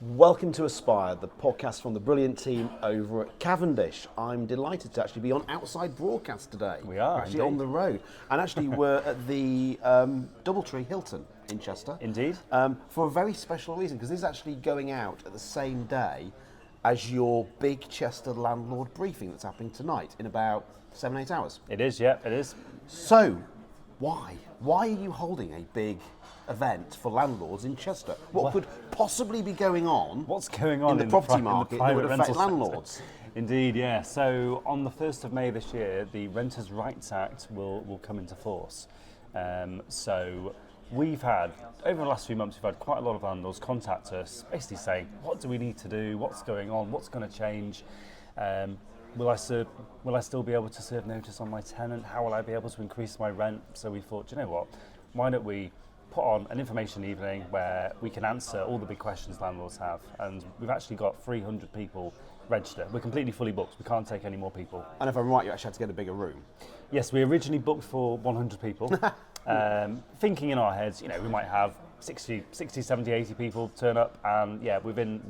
Welcome to Aspire, the podcast from the brilliant team over at Cavendish. I'm delighted to actually be on outside broadcast today. We are, We're actually indeed. on the road. And actually we're at the DoubleTree Hilton in Chester. Indeed. For a very special reason, because this is actually going out at the same day as your big Chester landlord briefing that's happening tonight in about 7-8 hours. It is, yeah, it is. So, why? Why are you holding a big event for landlords in Chester? What could possibly be going on? What's going on in the property market that would affect rental landlords? sector? Indeed, yeah. So on the 1st of May this year, the Renters' Rights Act will come into force. So we've had, over the last few months, we've had quite a lot of landlords contact us, basically saying, what do we need to do? What's going on? What's going to change? Will I still be able to serve notice on my tenant? How will I be able to increase my rent? So we thought, you know what, why don't we put on an information evening where we can answer all the big questions landlords have. And we've actually got 300 people registered. We're completely fully booked. We can't take any more people. And if I'm right, you actually had to get a bigger room. Yes, we originally booked for 100 people. Thinking in our heads, you know, we might have 60, 70, 80 people turn up. And yeah, within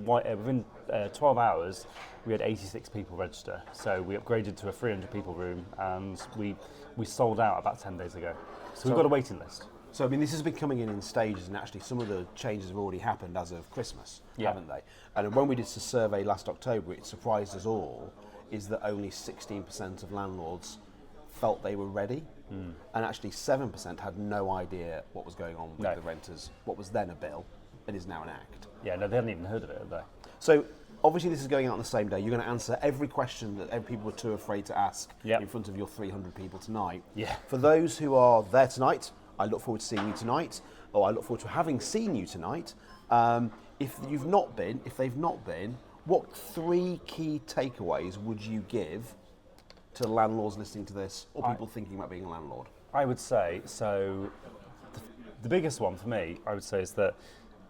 12 hours, we had 86 people register. So we upgraded to a 300 people room and we sold out about 10 days ago. So we've got a waiting list. So, I mean, this has been coming in stages, and actually some of the changes have already happened as of Christmas, haven't they? And when we did the survey last October, it surprised us all, is that only 16% of landlords felt they were ready, and actually 7% had no idea what was going on with the renters, what was then a bill, and is now an act. Yeah, no, they hadn't even heard of it, had they? So, obviously this is going out on the same day. You're going to answer every question that people were too afraid to ask in front of your 300 people tonight. Yeah. For those who are there tonight, I look forward to seeing you tonight, or I look forward to having seen you tonight. If they've not been, what 3 key takeaways would you give to landlords listening to this, or people thinking about being a landlord? I would say, so the biggest one for me, I would say, is that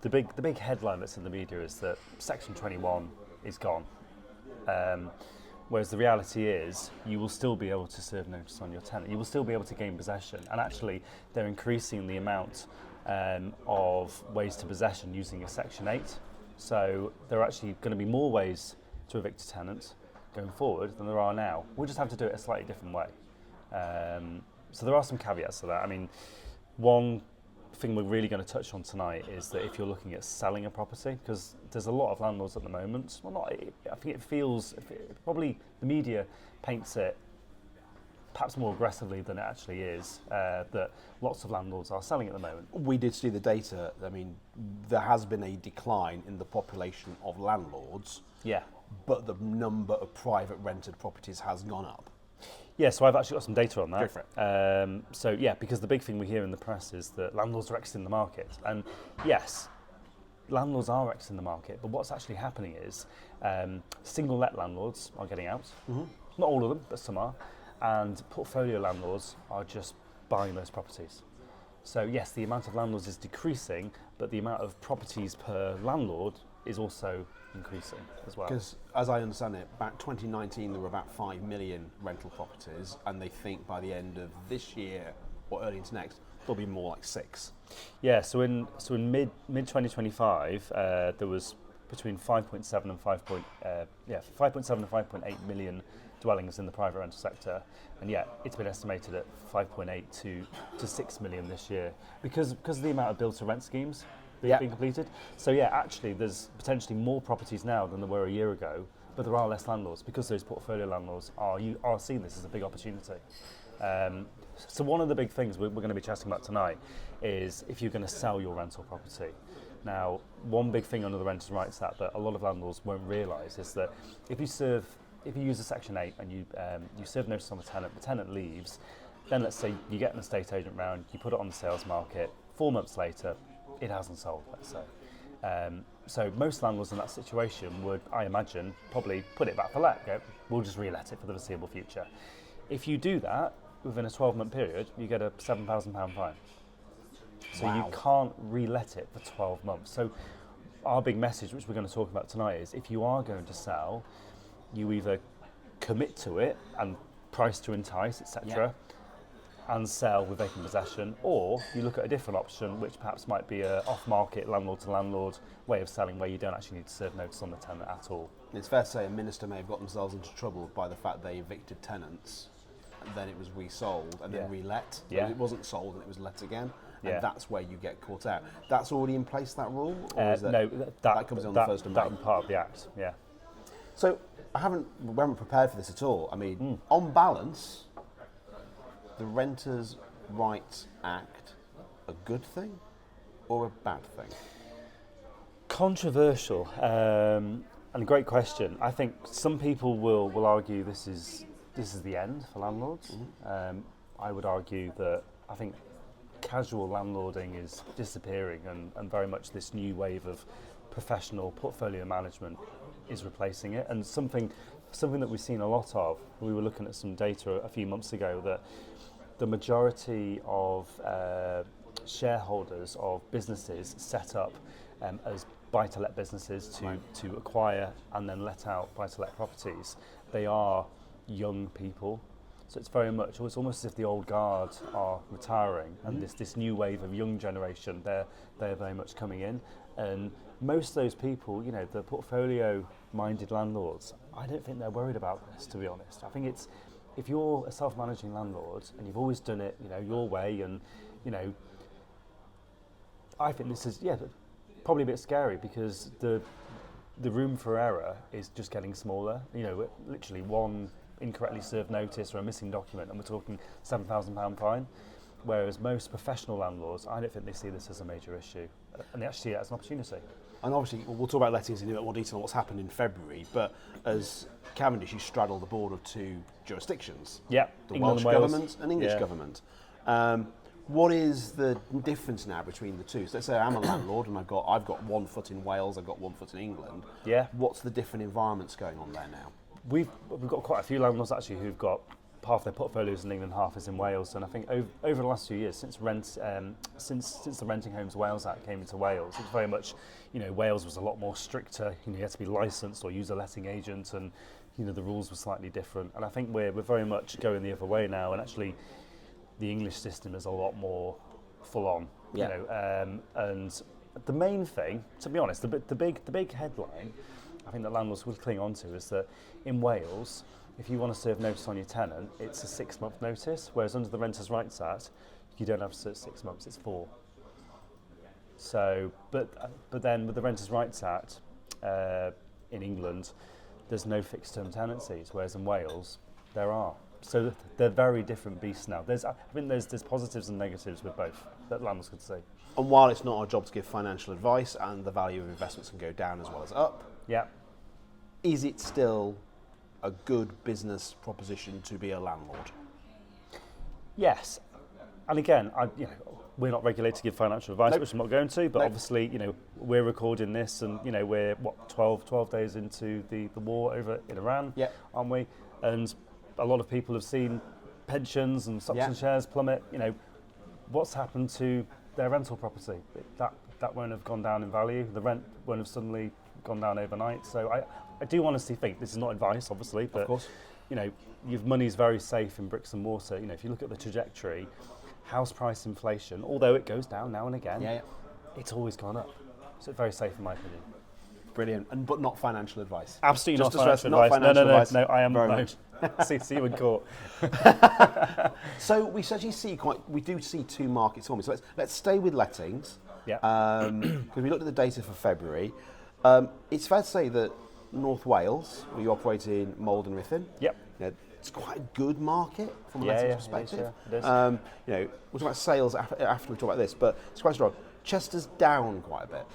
the big headline that's in the media is that Section 21 is gone. Whereas the reality is, you will still be able to serve notice on your tenant. You will still be able to gain possession. And actually, they're increasing the amount of ways to possession using a Section 8. So there are actually going to be more ways to evict a tenant going forward than there are now. We'll just have to do it a slightly different way. So there are some caveats to that. I mean, one thing we're really going to touch on tonight is that if you're looking at selling a property, because there's a lot of landlords at the moment, I think it feels, probably the media paints it perhaps more aggressively than it actually is, that lots of landlords are selling at the moment. We did see the data. I mean, there has been a decline in the population of landlords, but the number of private rented properties has gone up. Yeah, so I've actually got some data on that. Go for it. So yeah, because the big thing we hear in the press is that landlords are exiting the market. And yes, landlords are exiting the market, but what's actually happening is single let landlords are getting out. Not all of them, but some are. And portfolio landlords are just buying those properties. So yes, the amount of landlords is decreasing, but the amount of properties per landlord is also increasing as well. Because as I understand it, back 2019 there were about 5 million rental properties, and they think by the end of this year or early into next there'll be more like 6. Yeah, so in mid 2025 there was between 5.7 and 5.8 million dwellings in the private rental sector, and yeah, it's been estimated at 5.8 to 6 million this year because of the amount of build to rent schemes being completed. So yeah, actually there's potentially more properties now than there were a year ago, but there are less landlords because those portfolio landlords are seeing this as a big opportunity. So one of the big things we're going to be chatting about tonight is if you're going to sell your rental property. Now, one big thing under the Renters' Rights Act that a lot of landlords won't realise is that if you use a Section 8 and you serve notice on the tenant leaves, then let's say you get an estate agent round, you put it on the sales market, 4 months later, it hasn't sold, let's say. So most landlords in that situation would, I imagine, probably put it back for let. Go, we'll just re-let it for the foreseeable future. If you do that within a 12-month period, you get a £7,000 fine. So you can't re-let it for 12 months. So our big message, which we're going to talk about tonight, is if you are going to sell, you either commit to it and price to entice, etc., and sell with vacant possession, or you look at a different option, which perhaps might be a off-market landlord-to-landlord way of selling, where you don't actually need to serve notice on the tenant at all. It's fair to say a minister may have got themselves into trouble by the fact they evicted tenants, and then it was resold and then relet. Yeah. It wasn't sold and it was let again, and Yeah. that's where you get caught out. That's already in place, that rule? Or is No, that comes on the 1st of May? That part of the Act, yeah. So we haven't prepared for this at all. I mean, on balance, the Renters' Rights Act a good thing or a bad thing? Controversial, and a great question. I think some people will argue this is the end for landlords. I would argue that I think casual landlording is disappearing, and very much this new wave of professional portfolio management is replacing it. And something that we've seen a lot of. We were looking at some data a few months ago that the majority of shareholders of businesses set up as buy-to-let businesses to acquire and then let out buy-to-let properties, they are young people. So it's very much, it's almost as if the old guard are retiring, and this new wave of young generation, they're very much coming in. And most of those people, you know, the portfolio-minded landlords, I don't think they're worried about this, to be honest. I think it's, if you're a self-managing landlord and you've always done it, you know, your way, and, you know, I think this is, probably a bit scary, because the room for error is just getting smaller. You know, literally one incorrectly served notice or a missing document, and we're talking £7,000 fine. Whereas most professional landlords, I don't think they see this as a major issue, and they actually see it as an opportunity. And obviously, we'll talk about lettings in a bit more detail on what's happened in February, but as Cavendish, you straddle the board of two jurisdictions. Yeah, the England Welsh and Wales. government and English government. What is the difference now between the two? So let's say I'm a landlord and I've got 1 foot in Wales, I've got 1 foot in England. Yeah. What's the different environments going on there now? We've got quite a few landlords actually who've got half their portfolios in England, half is in Wales, and I think over the last few years, since the Renting Homes Wales Act came into Wales, it's very much, you know, Wales was a lot more stricter. You know, you had to be licensed or use a letting agent, and you know the rules were slightly different. And I think we're very much going the other way now, and actually, the English system is a lot more full on. Yeah. You know, and the main thing, to be honest, the big headline, I think that landlords would cling on to, is that in Wales, if you want to serve notice on your tenant, it's a 6-month notice, whereas under the Renters' Rights Act, you don't have to serve 6 months, it's 4. So, but then with the Renters' Rights Act in England, there's no fixed term tenancies, whereas in Wales, there are. So they're very different beasts now. I think there's positives and negatives with both that landlords could see. And while it's not our job to give financial advice, and the value of investments can go down as well as up, is it still a good business proposition to be a landlord? Yes, and again, we're not regulated to give financial advice, which I'm not going to. But obviously, you know, we're recording this, and you know, we're 12 days into the war over in Iran, aren't we? And a lot of people have seen pensions and stocks and shares plummet. You know, what's happened to their rental property? That won't have gone down in value. The rent won't have suddenly gone down overnight. So I do honestly think, this is not advice, obviously, but of course, you know, your money's very safe in bricks and mortar. You know, if you look at the trajectory, house price inflation, although it goes down now and again, it's always gone up. So it's very safe in my opinion. Brilliant, but not financial advice. Absolutely Just not financial advice. advice. No, I am very no. much. see you in court. So we actually we do see two markets forming. So let's stay with lettings. Because we looked at the data for February. It's fair to say that North Wales, where you operate in Mold and Ruthin, you know, it's quite a good market from a lettings perspective. It is. You know, we'll talk about sales after we talk about this, but it's quite strong. Chester's down quite a bit.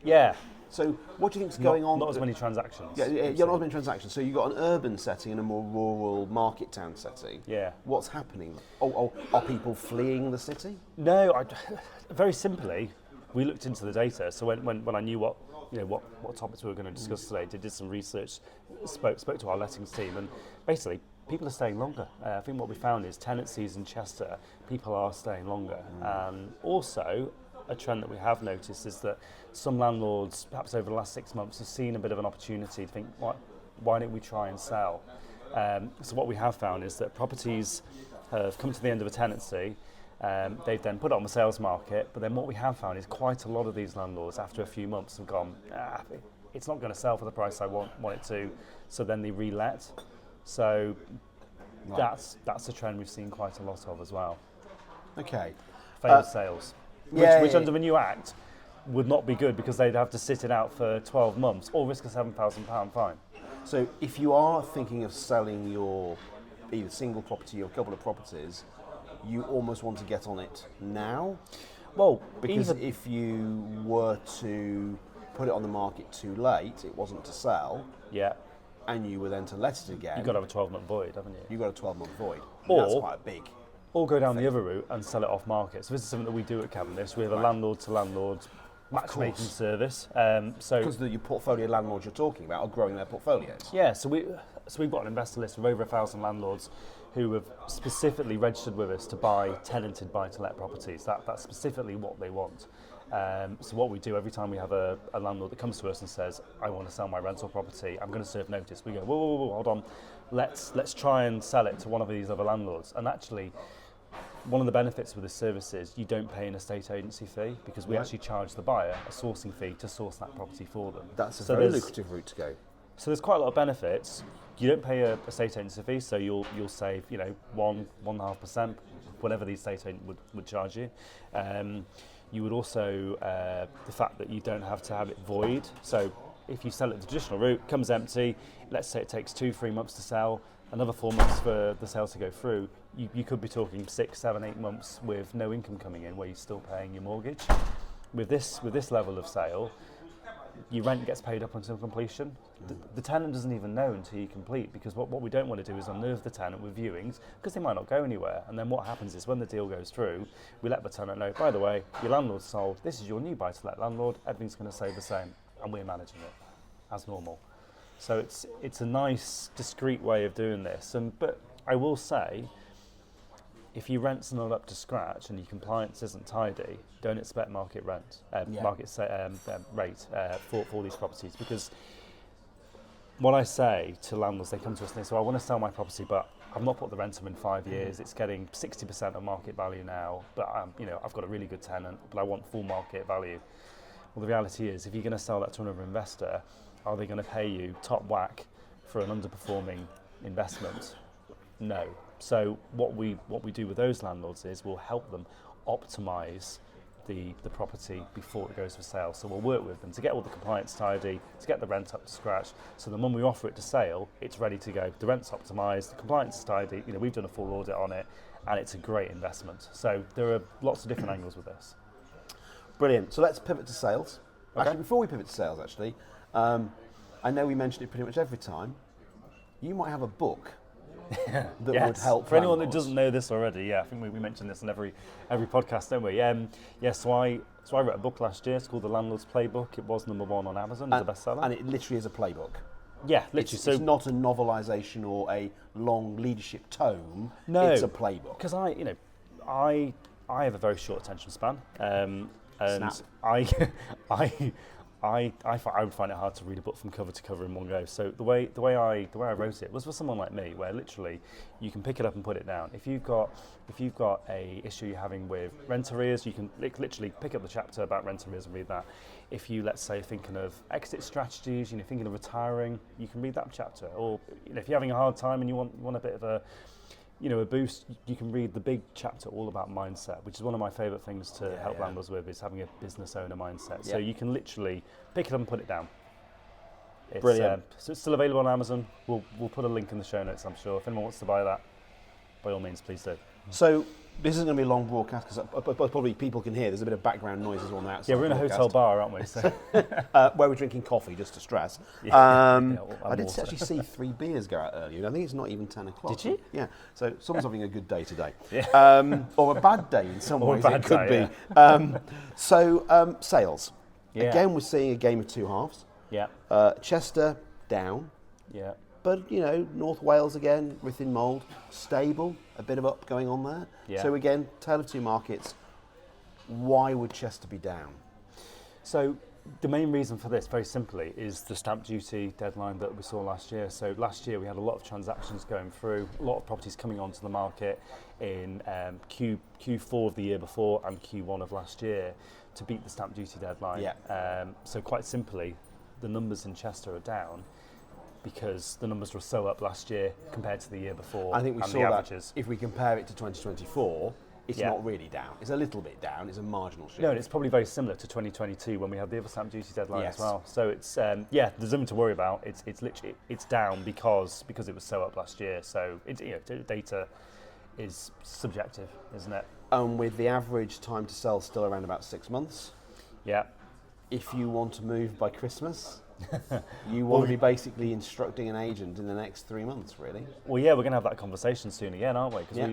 Yeah. So what do you think is going on? Not as many transactions. Not as many transactions. So you've got an urban setting and a more rural market town setting. Yeah. What's happening? Are people fleeing the city? No, very simply, we looked into the data. So when I knew what topics we were going to discuss today, did some research, spoke to our lettings team, and basically people are staying longer. I think what we found is tenancies in Chester, people are staying longer. Also, a trend that we have noticed is that some landlords, perhaps over the last 6 months, have seen a bit of an opportunity to think, why don't we try and sell? So what we have found is that properties have come to the end of a tenancy. They've then put it on the sales market, but then what we have found is quite a lot of these landlords, after a few months, have gone, it's not going to sell for the price I want it to, so then they re-let. So that's a trend we've seen quite a lot of as well. Okay. Failed sales, which under the new Act would not be good because they'd have to sit it out for 12 months or risk a £7,000 fine. So if you are thinking of selling your either single property or a couple of properties, you almost want to get on it now? Well, because if you were to put it on the market too late, it wasn't to sell, and you were then to let it again, you've got to have a 12-month void, haven't you? You've got a 12-month void. Or that's quite a big. Or go down the other route and sell it off market. So this is something that we do at Cavendish. We have a landlord-to-landlord matchmaking service. Because your portfolio landlords you're talking about are growing their portfolios. Yeah, so we've got an investor list of over 1,000 landlords who have specifically registered with us to buy tenanted buy-to-let properties. That's specifically what they want. So what we do every time we have a landlord that comes to us and says, I want to sell my rental property, I'm going to serve notice. We go, whoa, hold on. Let's try and sell it to one of these other landlords. And actually, one of the benefits with this service is you don't pay an estate agency fee because we actually charge the buyer a sourcing fee to source that property for them. That's a very lucrative route to go. So there's quite a lot of benefits. You don't pay a estate agency fee, so you'll save 1.5%, whatever the estate agent would charge you. You would also the fact that you don't have to have it void. So if you sell it the traditional route, comes empty. Let's say it takes 2-3 months to sell. Another 4 months for the sale to go through, you could be talking 6, 7, 8 months with no income coming in where you're still paying your mortgage. With this level of sale, your rent gets paid up until completion. The tenant doesn't even know until you complete, because what we don't want to do is unnerve the tenant with viewings because they might not go anywhere. And then what happens is when the deal goes through, we let the tenant know, by the way, your landlord's sold, this is your new buy-to-let landlord, everything's going to stay the same, and we're managing it as normal. So it's a nice, discreet way of doing this. But I will say, if your rent's not up to scratch and your compliance isn't tidy, don't expect market rent, rate for these properties. Because what I say to landlords, they come to us and they say, I want to sell my property, but I've not put the rent on in 5 years. It's getting 60% of market value now, but I've got a really good tenant, but I want full market value. Well, the reality is, if you're going to sell that to another investor, are they going to pay you top whack for an underperforming investment? No. So what we do with those landlords is we'll help them optimise the property before it goes for sale. So we'll work with them to get all the compliance tidy, to get the rent up to scratch, so then when we offer it to sale, it's ready to go. The rent's optimised, the compliance is tidy, we've done a full audit on it, and it's a great investment. So there are lots of different angles with this. Brilliant. So let's pivot to sales. Okay. Actually, before we pivot to sales, I know we mention it pretty much every time. You might have a book that would help. For anyone that doesn't know this already, I think we mention this in every podcast, don't we? So I wrote a book last year. It's called The Landlord's Playbook. It was #1 on Amazon as a bestseller. And it literally is a playbook. Yeah, literally. It's not a novelisation or a long leadership tome. No, it's a playbook. Because I have a very short attention span, and Snap. I would find it hard to read a book from cover to cover in one go. So the way I wrote it was for someone like me, where literally you can pick it up and put it down. If you've got a issue you're having with rent arrears, you can literally pick up the chapter about rent arrears and read that. If you, let's say, thinking of exit strategies, thinking of retiring, you can read that chapter. Or if you're having a hard time and you want a bit of a boost, you can read the big chapter all about mindset, which is one of my favourite things to help landlords with, is having a business owner mindset. So you can literally pick it up and put it down. Brilliant. So it's still available on Amazon. We'll put a link in the show notes, I'm sure. If anyone wants to buy that, by all means, please do. So this isn't going to be a long broadcast because probably people can hear. There's a bit of background noise as well on the outside. Yeah, we're in a hotel bar, aren't we? So. Where we're drinking coffee, just to stress. I did actually see 3 beers go out earlier. I think it's not even 10 o'clock. Did you? Yeah. So someone's having a good day today. Yeah. Or a bad day in some ways. It could be. Sales. Yeah. Again, we're seeing a game of two halves. Yeah. Chester down. Yeah. But, North Wales again, within mould, stable, a bit of up going on there. Yeah. So again, tale of two markets. Why would Chester be down? So the main reason for this, very simply, is the stamp duty deadline that we saw last year. So last year we had a lot of transactions going through, a lot of properties coming onto the market in Q4 of the year before and Q1 of last year to beat the stamp duty deadline. Yeah. So quite simply, the numbers in Chester are down because the numbers were so up last year compared to the year before. I think we and saw the that averages. if we compare it to 2024, it's Yeah. not really down. It's a little bit down. It's a marginal shift. No, and it's probably very similar to 2022 when we had the other stamp duty deadline Yes. as well. So it's there's nothing to worry about. It's literally down because it was so up last year. So it's data is subjective, isn't it? With the average time to sell still around about 6 months, Yeah. if you want to move by Christmas, you want to be basically instructing an agent in the next 3 months, really. Well, yeah, we're going to have that conversation soon again, aren't we? Because Yeah.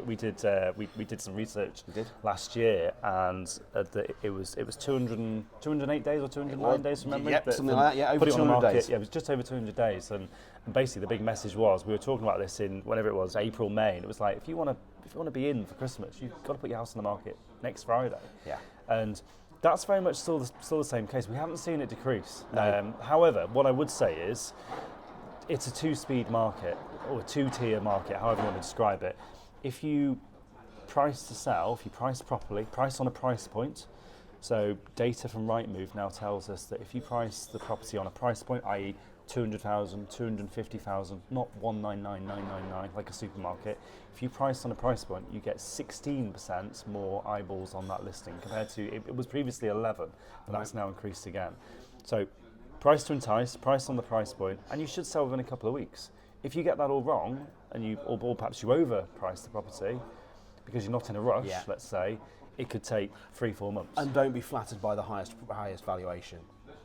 we did some research We did. last year, and it was 208 days or 209 days from memory. Yep, something like that. Yeah, over put it on the 200 market. days. Yeah, it was just over 200 days, and basically the big message was we were talking about this in whenever it was April, May, and it was like if you want to be in for Christmas, you've got to put your house on the market next Friday. Yeah. And that's very much still the same case. We haven't seen it decrease. No. However, what I would say is it's a two-speed market or a two-tier market, however you want to describe it. If you price to sell, if you price properly, price on a price point. So data from Rightmove now tells us that if you price the property on a price point, i.e. 200,000, 250,000, not 199,999 like a supermarket. If you price on a price point, you get 16% more eyeballs on that listing compared to it was previously 11, but that's now increased again. So price to entice, price on the price point, and you should sell within a couple of weeks. If you get that all wrong, and or perhaps you overprice the property because you're not in a rush, Yeah. let's say, it could take 3-4 months. And don't be flattered by the highest valuation.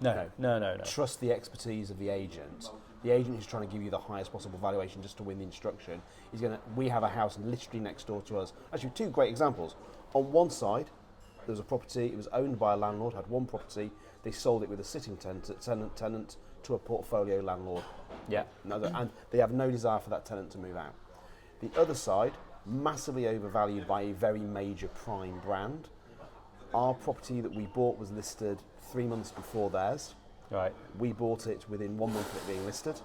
No. Trust the expertise of the agent. The agent who's trying to give you the highest possible valuation just to win the instruction is going to. We have a house literally next door to us. Actually, two great examples. On one side, there was a property. It was owned by a landlord. Had one property. They sold it with a sitting tenant to a portfolio landlord. Yeah. And they have no desire for that tenant to move out. The other side, massively overvalued by a very major prime brand. Our property that we bought was listed 3 months before theirs. Right. We bought it within 1 month of it being listed,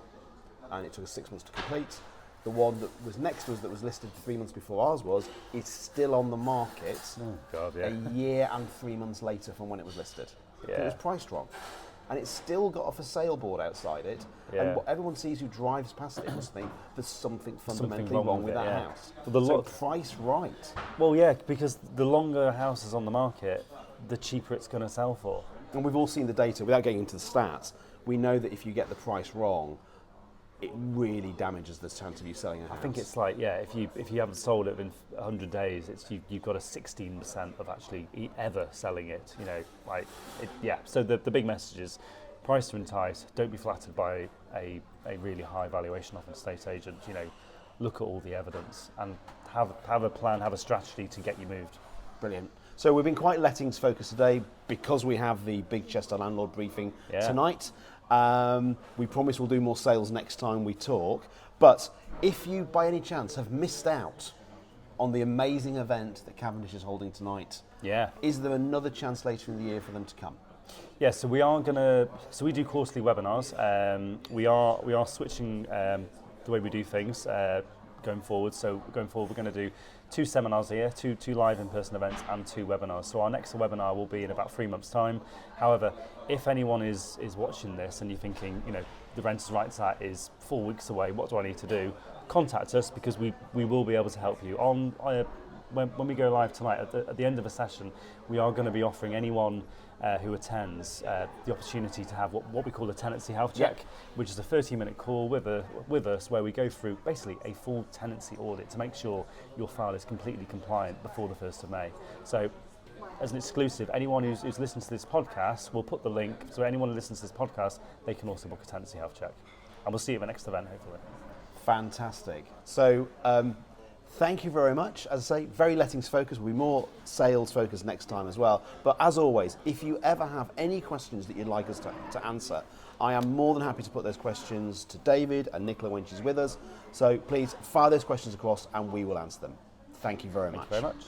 and it took us 6 months to complete. The one that was next to us that was listed 3 months before ours is still on the market Oh God, yeah. a year and 3 months later from when it was listed. Yeah. It was priced wrong. And it's still got a for sale board outside it. Yeah. And what everyone sees who drives past it must think there's something fundamentally wrong wrong with with it, that yeah. house. Well, So price right. Well, yeah, because the longer a house is on the market, the cheaper it's going to sell for. And we've all seen the data, without getting into the stats, we know that if you get the price wrong, it really damages the chance of you selling a house. I think it's like, yeah, if you haven't sold it within 100 days, you've got a 16% of actually ever selling it. Yeah. So the big message is price to entice. Don't be flattered by a really high valuation off an estate agent. Look at all the evidence and have a plan, have a strategy to get you moved. Brilliant. So we've been quite lettings focused today because we have the Big Chester landlord briefing tonight. We promise we'll do more sales next time we talk. But if you, by any chance, have missed out on the amazing event that Cavendish is holding tonight, is there another chance later in the year for them to come? Yeah, so we are we do quarterly webinars. We are switching the way we do things going forward. So going forward, we're going to do 2 seminars here, two live in-person events and 2 webinars. So our next webinar will be in about 3 months' time. However, if anyone is watching this and you're thinking, the Renters' Rights Act is 4 weeks away, what do I need to do? Contact us because we will be able to help you. When we go live tonight, at the end of a session, we are going to be offering anyone who attends the opportunity to have what we call a tenancy health check, which is a 30-minute call with us where we go through basically a full tenancy audit to make sure your file is completely compliant before the 1st of May. So as an exclusive, anyone who's listened to this podcast, we'll put the link, so anyone who listens to this podcast, they can also book a tenancy health check. And we'll see you at the next event, hopefully. Fantastic. So thank you very much. As I say, very lettings focused. We'll be more sales focused next time as well. But as always, if you ever have any questions that you'd like us to answer, I am more than happy to put those questions to David and Nicola when she's with us. So please fire those questions across and we will answer them. Thank you very much. Thank you very much.